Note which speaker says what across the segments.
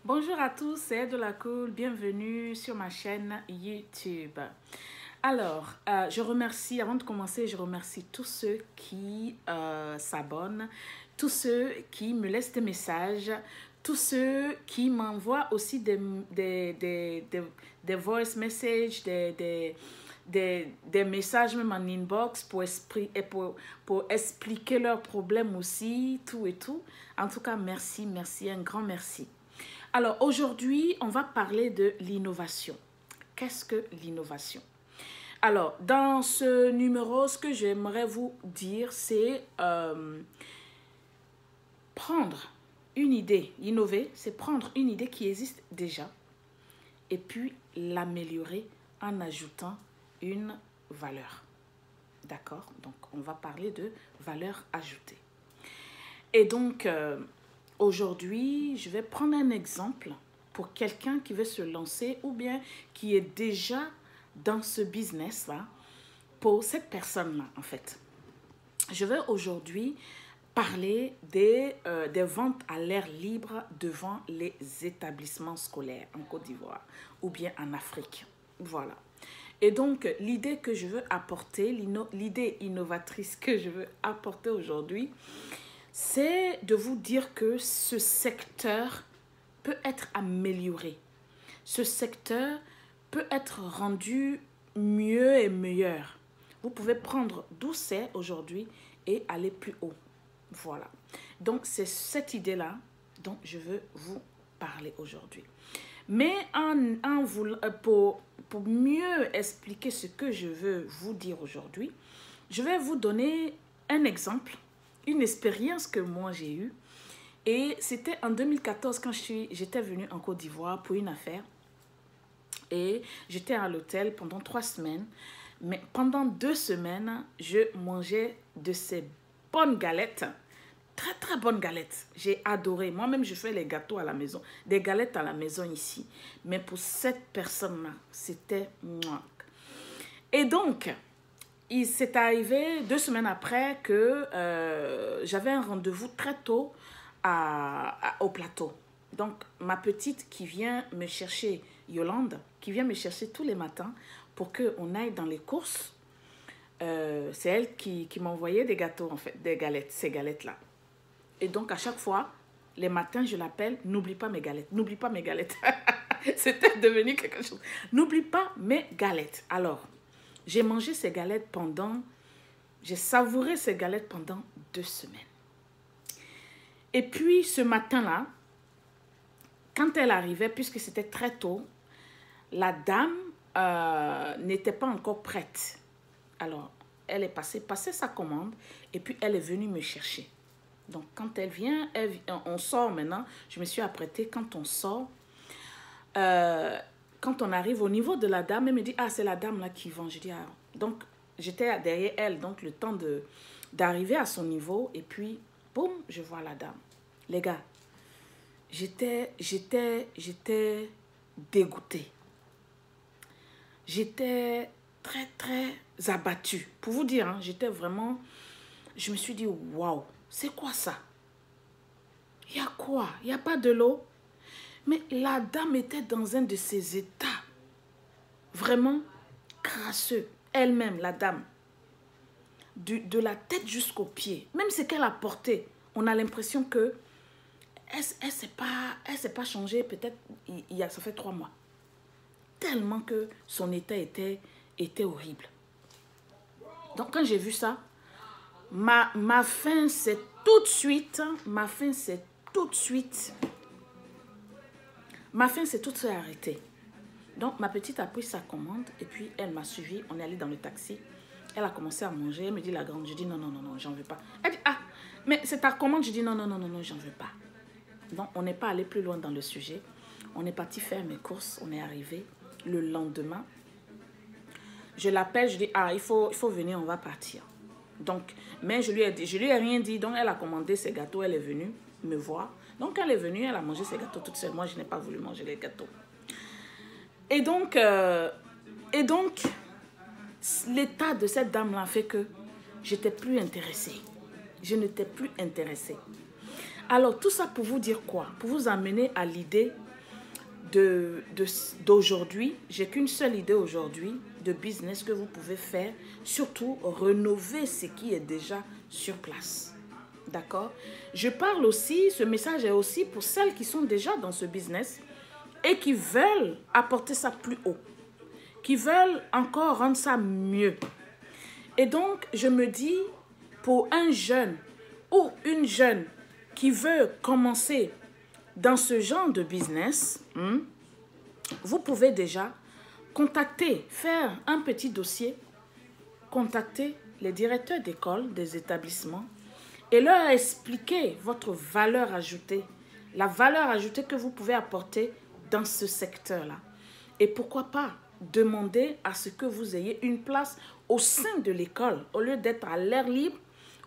Speaker 1: Bonjour à tous, c'est de la Cool, bienvenue sur ma chaîne YouTube. Alors, je remercie, avant de commencer, je remercie tous ceux qui s'abonnent, tous ceux qui me laissent des messages, tous ceux qui m'envoient aussi des voice messages, des messages même en inbox pour expliquer leurs problèmes aussi, tout et tout. En tout cas, merci, merci, un grand merci. Alors aujourd'hui, on va parler de l'innovation. Qu'est-ce que l'innovation? Alors, dans ce numéro, ce que j'aimerais vous dire, c'est prendre une idée. Innover, c'est prendre une idée qui existe déjà et puis l'améliorer en ajoutant une valeur. D'accord? Donc, on va parler de valeur ajoutée. Et donc, aujourd'hui, je vais prendre un exemple pour quelqu'un qui veut se lancer ou bien qui est déjà dans ce business-là. Pour cette personne-là, en fait, je vais aujourd'hui parler des ventes à l'air libre devant les établissements scolaires en Côte d'Ivoire ou bien en Afrique. Voilà. Et donc, l'idée que je veux apporter, l'idée innovatrice que je veux apporter aujourd'hui, c'est de vous dire que ce secteur peut être amélioré. Ce secteur peut être rendu mieux et meilleur. Vous pouvez prendre d'où c'est aujourd'hui et aller plus haut. Voilà. Donc, c'est cette idée-là dont je veux vous parler aujourd'hui. Mais pour mieux expliquer ce que je veux vous dire aujourd'hui, je vais vous donner un exemple, une expérience que moi j'ai eue. Et c'était en 2014 quand j'étais venue en Côte d'Ivoire pour une affaire. Et j'étais à l'hôtel pendant 3 semaines. Mais pendant 2 semaines, je mangeais de ces bonnes galettes. Très, très bonnes galettes. J'ai adoré. Moi-même, je fais les gâteaux à la maison. Des galettes à la maison ici. Mais pour cette personne-là, c'était moi. Et donc, il s'est arrivé 2 semaines après que j'avais un rendez-vous très tôt au plateau. Donc, ma petite qui vient me chercher, Yolande, qui vient me chercher tous les matins pour qu'on aille dans les courses. C'est elle qui m'envoyait des gâteaux, en fait, des galettes, ces galettes-là. Et donc, à chaque fois, les matins, je l'appelle, n'oublie pas mes galettes, n'oublie pas mes galettes. C'était devenu quelque chose. N'oublie pas mes galettes. Alors, j'ai mangé ces galettes j'ai savouré ces galettes pendant 2 semaines. Et puis, ce matin-là, quand elle arrivait, puisque c'était très tôt, la dame n'était pas encore prête. Alors, elle est passée sa commande et puis elle est venue me chercher. Donc, quand elle vient, on sort maintenant. Je me suis apprêtée. Quand on sort, quand on arrive au niveau de la dame, elle me dit, ah, c'est la dame là qui vend. Je dis, ah. Donc, j'étais derrière elle, donc le temps d'arriver à son niveau. Et puis, boum, je vois la dame. Les gars, j'étais dégoûtée. J'étais très, très abattue. Pour vous dire, hein, j'étais vraiment... Je me suis dit, waouh, c'est quoi ça? Il y a quoi? Il n'y a pas de l'eau? Mais la dame était dans un de ses états vraiment crasseux. Elle-même, la dame. De la tête jusqu'aux pieds. Même ce qu'elle a porté, on a l'impression que elle s'est pas changée. Peut-être, ça fait 3 mois. Tellement que son état était horrible. Donc, quand j'ai vu ça, ma faim, c'est tout de suite. Ma faim, c'est tout de suite arrêtée. Donc, ma petite a pris sa commande et puis elle m'a suivi. On est allé dans le taxi. Elle a commencé à manger. Elle me dit, la grande, je dis, non, non, non, non, j'en veux pas. Elle dit, ah, mais c'est ta commande. Je dis, non, non, non, non, non, j'en veux pas. Donc, on n'est pas allé plus loin dans le sujet. On est parti faire mes courses. On est arrivé le lendemain. Je l'appelle, je dis, ah, il faut venir, on va partir. Donc, mais je lui ai rien dit. Donc, elle a commandé ses gâteaux. Elle est venue me voir. Donc, elle est venue, elle a mangé ses gâteaux toute seule. Moi, je n'ai pas voulu manger les gâteaux. Et donc l'état de cette dame-là fait que j'étais plus intéressée. Je n'étais plus intéressée. Alors, tout ça pour vous dire quoi? Pour vous amener à l'idée d'aujourd'hui. J'ai qu'une seule idée aujourd'hui de business que vous pouvez faire. Surtout, rénover ce qui est déjà sur place. D'accord? Je parle aussi, ce message est aussi pour celles qui sont déjà dans ce business et qui veulent apporter ça plus haut, qui veulent encore rendre ça mieux. Et donc, je me dis, pour un jeune ou une jeune qui veut commencer dans ce genre de business, vous pouvez déjà contacter, faire un petit dossier, contacter les directeurs d'école, des établissements et leur expliquer votre valeur ajoutée, la valeur ajoutée que vous pouvez apporter dans ce secteur-là. Et pourquoi pas demander à ce que vous ayez une place au sein de l'école, au lieu d'être à l'air libre,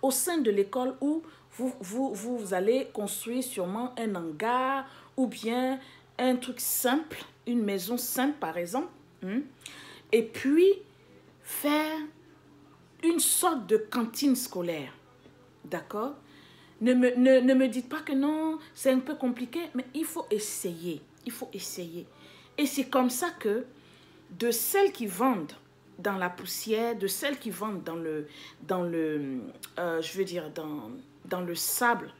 Speaker 1: au sein de l'école où vous allez construire sûrement un hangar ou bien un truc simple, une maison simple par exemple, et puis faire une sorte de cantine scolaire. D'accord? Ne me dites pas que non, c'est un peu compliqué, mais il faut essayer. Il faut essayer. Et c'est comme ça que de celles qui vendent dans la poussière, de celles qui vendent dans le sable,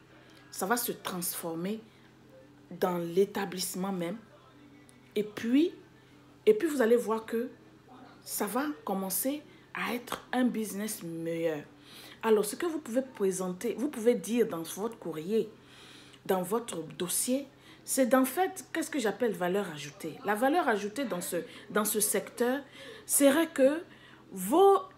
Speaker 1: ça va se transformer dans l'établissement même. Et puis vous allez voir que ça va commencer à être un business meilleur. Alors, ce que vous pouvez présenter, vous pouvez dire dans votre courrier, dans votre dossier, c'est d'en fait, qu'est-ce que j'appelle valeur ajoutée? La valeur ajoutée dans ce secteur serait que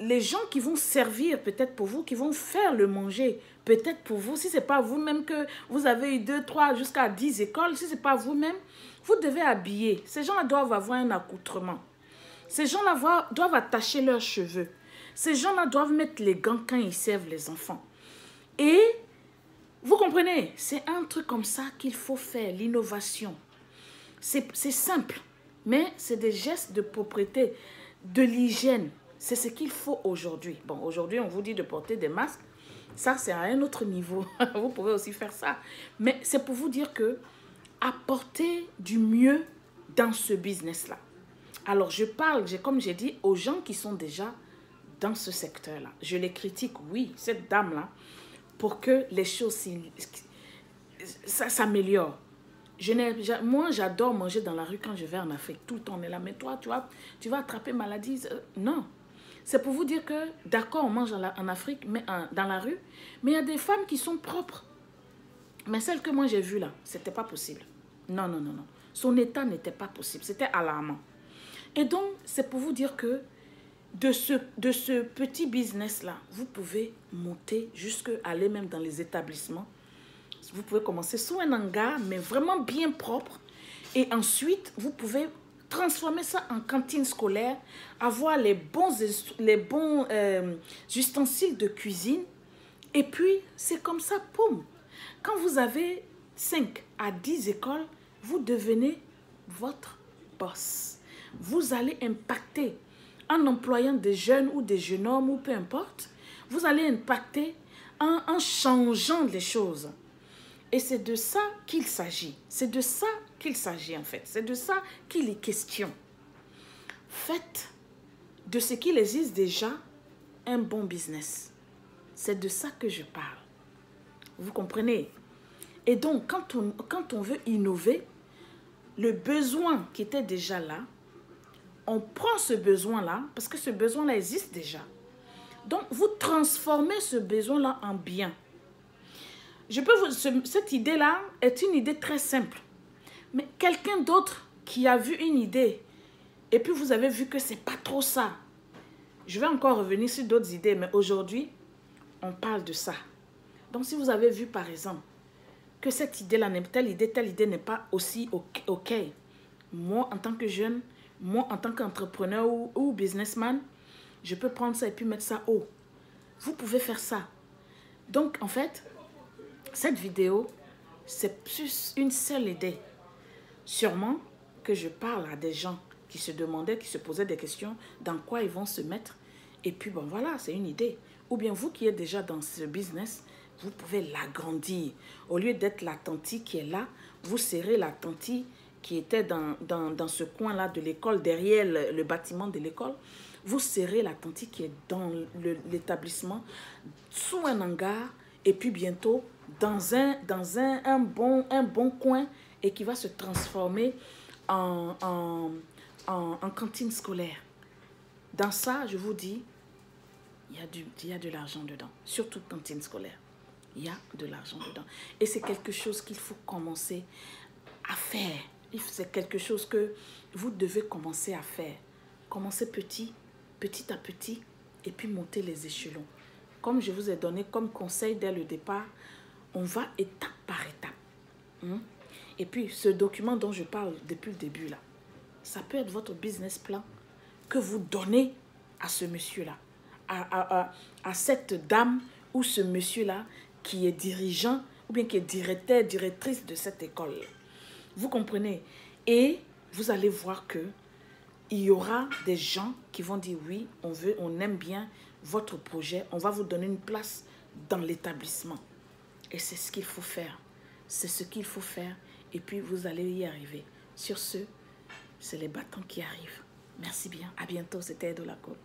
Speaker 1: les gens qui vont servir peut-être pour vous, qui vont faire le manger peut-être pour vous, si ce n'est pas vous-même que vous avez eu 2, 3, jusqu'à 10 écoles, si ce n'est pas vous-même, vous devez habiller. Ces gens-là doivent avoir un accoutrement. Ces gens-là doivent attacher leurs cheveux. Ces gens-là doivent mettre les gants quand ils servent les enfants. Et, vous comprenez, c'est un truc comme ça qu'il faut faire, l'innovation. C'est simple, mais c'est des gestes de propreté, de l'hygiène. C'est ce qu'il faut aujourd'hui. Bon, aujourd'hui, on vous dit de porter des masques. Ça, c'est à un autre niveau. Vous pouvez aussi faire ça. Mais c'est pour vous dire que apporter du mieux dans ce business-là. Alors, je parle, comme j'ai dit, aux gens qui sont déjà dans ce secteur-là. Je les critique, oui, cette dame-là, pour que les choses s'améliorent. Moi, j'adore manger dans la rue quand je vais en Afrique. Tout le temps, on est là. Mais toi, tu vas attraper maladie. Non. C'est pour vous dire que, d'accord, on mange en Afrique, mais dans la rue, mais il y a des femmes qui sont propres. Mais celle que moi j'ai vue là, c'était pas possible. Non, non, non, non. Son état n'était pas possible. C'était alarmant. Et donc, c'est pour vous dire que de ce petit business-là, vous pouvez monter jusqu'à aller même dans les établissements. Vous pouvez commencer sous un hangar, mais vraiment bien propre. Et ensuite, vous pouvez transformer ça en cantine scolaire, avoir les bons ustensiles de cuisine. Et puis, c'est comme ça, poum. Quand vous avez 5 à 10 écoles, vous devenez votre boss. Vous allez impacter en employant des jeunes ou des jeunes hommes ou peu importe. Vous allez impacter en changeant les choses. Et c'est de ça qu'il s'agit. C'est de ça qu'il s'agit en fait. C'est de ça qu'il est question. Faites de ce qu'il existe déjà un bon business. C'est de ça que je parle. Vous comprenez? Et donc, quand on veut innover, le besoin qui était déjà là, on prend ce besoin-là, parce que ce besoin-là existe déjà. Donc, vous transformez ce besoin-là en bien. Cette idée-là est une idée très simple. Mais quelqu'un d'autre qui a vu une idée, et puis vous avez vu que ce n'est pas trop ça. Je vais encore revenir sur d'autres idées, mais aujourd'hui, on parle de ça. Donc, si vous avez vu, par exemple, que cette idée-là, telle idée n'est pas aussi OK. Moi, en tant que jeune, moi, en tant qu'entrepreneur ou businessman, je peux prendre ça et puis mettre ça haut. Vous pouvez faire ça. Donc, en fait, cette vidéo, c'est plus une seule idée. Sûrement que je parle à des gens qui se demandaient, qui se posaient des questions, dans quoi ils vont se mettre. Et puis, bon, voilà, c'est une idée. Ou bien vous qui êtes déjà dans ce business, vous pouvez l'agrandir. Au lieu d'être la tantille qui est là, vous serez la tantille qui était dans ce coin-là de l'école, derrière le bâtiment de l'école. Vous serez la tantille qui est dans l'établissement, sous un hangar, et puis bientôt dans un bon coin, et qui va se transformer en cantine scolaire. Dans ça, je vous dis, il y a de l'argent dedans, surtout cantine scolaire. Il y a de l'argent dedans. Et c'est quelque chose qu'il faut commencer à faire. C'est quelque chose que vous devez commencer à faire. Commencer petit à petit, et puis monter les échelons. Comme je vous ai donné comme conseil dès le départ, on va étape par étape. Et puis, ce document dont je parle depuis le début, là, ça peut être votre business plan que vous donnez à ce monsieur-là, à cette dame ou ce monsieur-là qui est dirigeant ou bien qui est directeur, directrice de cette école. Vous comprenez? Et vous allez voir que il y aura des gens qui vont dire oui, on aime bien votre projet, on va vous donner une place dans l'établissement. Et c'est ce qu'il faut faire. C'est ce qu'il faut faire. Et puis vous allez y arriver. Sur ce, c'est les bâtons qui arrivent. Merci bien. À bientôt. C'était Edo Lacour.